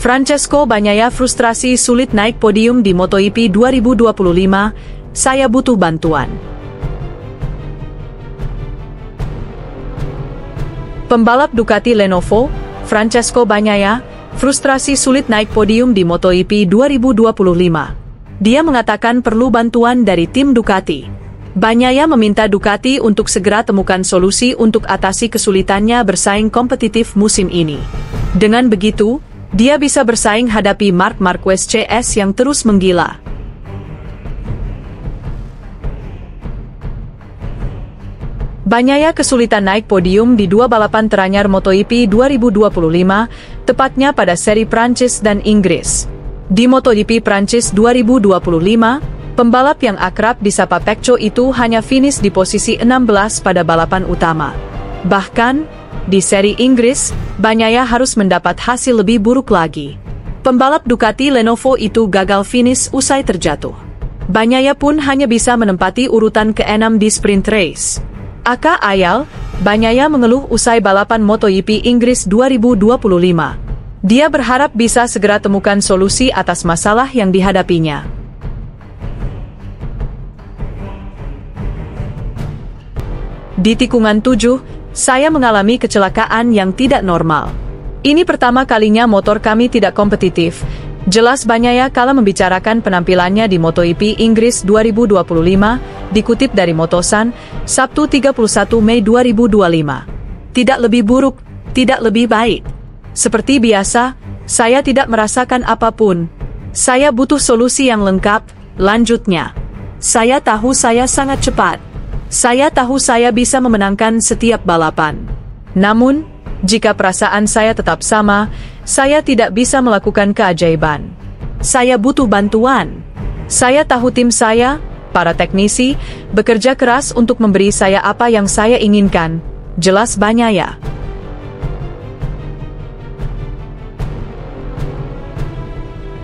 Francesco Bagnaia frustrasi sulit naik podium di MotoGP 2025, saya butuh bantuan. Pembalap Ducati Lenovo, Francesco Bagnaia, frustrasi sulit naik podium di MotoGP 2025. Dia mengatakan perlu bantuan dari tim Ducati. Bagnaia meminta Ducati untuk segera temukan solusi untuk atasi kesulitannya bersaing kompetitif musim ini. Dengan begitu, dia bisa bersaing hadapi Marc Marquez CS yang terus menggila. Bagnaia kesulitan naik podium di dua balapan teranyar MotoGP 2025, tepatnya pada seri Prancis dan Inggris. Di MotoGP Prancis 2025, pembalap yang akrab disapa Pecco itu hanya finish di posisi 16 pada balapan utama. Bahkan, di seri Inggris, Bagnaia harus mendapat hasil lebih buruk lagi. Pembalap Ducati Lenovo itu gagal finish usai terjatuh. Bagnaia pun hanya bisa menempati urutan ke-6 di sprint race. Aka ayal, Bagnaia mengeluh usai balapan MotoGP Inggris 2025. Dia berharap bisa segera temukan solusi atas masalah yang dihadapinya. Di tikungan 7, saya mengalami kecelakaan yang tidak normal. Ini pertama kalinya motor kami tidak kompetitif. Jelas Bagnaia kala membicarakan penampilannya di MotoGP Inggris 2025, dikutip dari Motosan, Sabtu 31 Mei 2025. Tidak lebih buruk, tidak lebih baik. Seperti biasa, saya tidak merasakan apapun. Saya butuh solusi yang lengkap, lanjutnya. Saya tahu saya sangat cepat. Saya tahu saya bisa memenangkan setiap balapan. Namun, jika perasaan saya tetap sama, saya tidak bisa melakukan keajaiban. Saya butuh bantuan. Saya tahu tim saya, para teknisi, bekerja keras untuk memberi saya apa yang saya inginkan, jelas Bagnaia.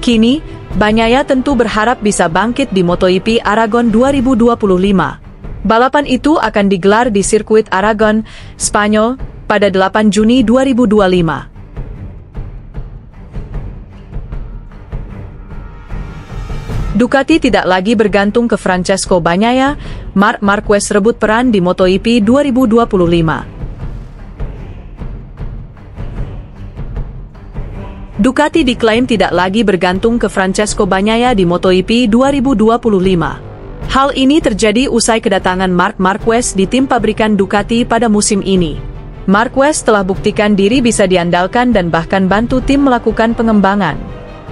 Kini, Bagnaia tentu berharap bisa bangkit di MotoGP Aragon 2025. Balapan itu akan digelar di sirkuit Aragon, Spanyol, pada 8 Juni 2025. Ducati tidak lagi bergantung ke Francesco Bagnaia, Marc Marquez rebut peran di MotoGP 2025. Ducati diklaim tidak lagi bergantung ke Francesco Bagnaia di MotoGP 2025. Hal ini terjadi usai kedatangan Marc Marquez di tim pabrikan Ducati pada musim ini. Marquez telah buktikan diri bisa diandalkan dan bahkan bantu tim melakukan pengembangan.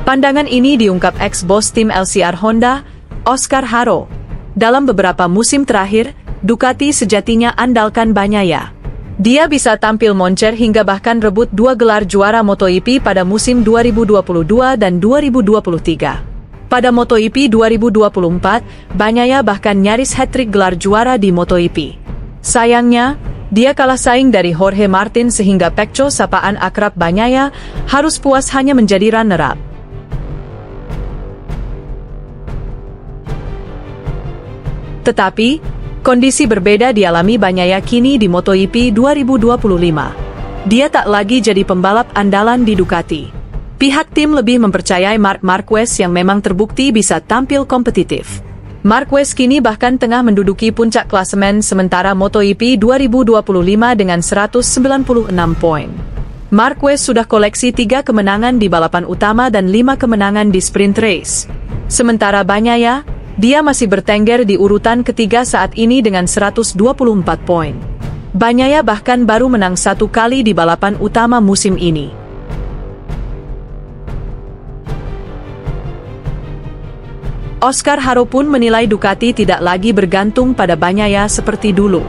Pandangan ini diungkap ex-bos tim LCR Honda, Oscar Haro. Dalam beberapa musim terakhir, Ducati sejatinya andalkan Bagnaia. Dia bisa tampil moncer hingga bahkan rebut 2 gelar juara MotoGP pada musim 2022 dan 2023. Pada MotoGP 2024, Bagnaia bahkan nyaris hat-trick gelar juara di MotoGP. Sayangnya, dia kalah saing dari Jorge Martin sehingga Pecco, sapaan akrab Bagnaia, harus puas hanya menjadi runner-up. Tetapi, kondisi berbeda dialami Bagnaia kini di MotoGP 2025. Dia tak lagi jadi pembalap andalan di Ducati. Pihak tim lebih mempercayai Marc Marquez yang memang terbukti bisa tampil kompetitif. Marquez kini bahkan tengah menduduki puncak klasemen sementara MotoGP 2025 dengan 196 poin. Marquez sudah koleksi 3 kemenangan di balapan utama dan 5 kemenangan di sprint race. Sementara Bagnaia, dia masih bertengger di urutan ketiga saat ini dengan 124 poin. Bagnaia bahkan baru menang 1 kali di balapan utama musim ini. Oscar Haro pun menilai Ducati tidak lagi bergantung pada Bagnaia seperti dulu.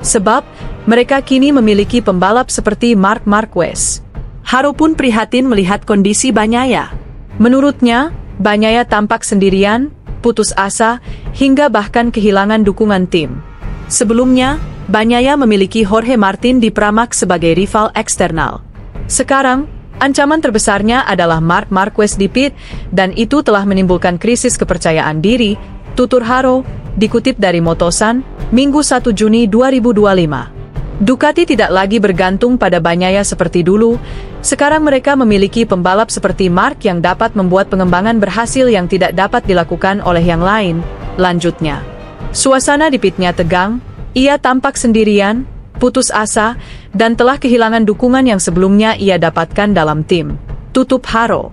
Sebab, mereka kini memiliki pembalap seperti Marc Marquez. Haro pun prihatin melihat kondisi Bagnaia. Menurutnya, Bagnaia tampak sendirian, putus asa, hingga bahkan kehilangan dukungan tim. Sebelumnya, Bagnaia memiliki Jorge Martin di Pramac sebagai rival eksternal. Sekarang, ancaman terbesarnya adalah Marc Marquez di pit, dan itu telah menimbulkan krisis kepercayaan diri, tutur Haro, dikutip dari Motosan, Minggu 1 Juni 2025. Ducati tidak lagi bergantung pada Bagnaia seperti dulu. Sekarang mereka memiliki pembalap seperti Marc yang dapat membuat pengembangan berhasil yang tidak dapat dilakukan oleh yang lain. Lanjutnya, suasana di pitnya tegang. Ia tampak sendirian, putus asa, dan telah kehilangan dukungan yang sebelumnya ia dapatkan dalam tim. Tutup Haro.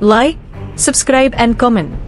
Like, subscribe and comment.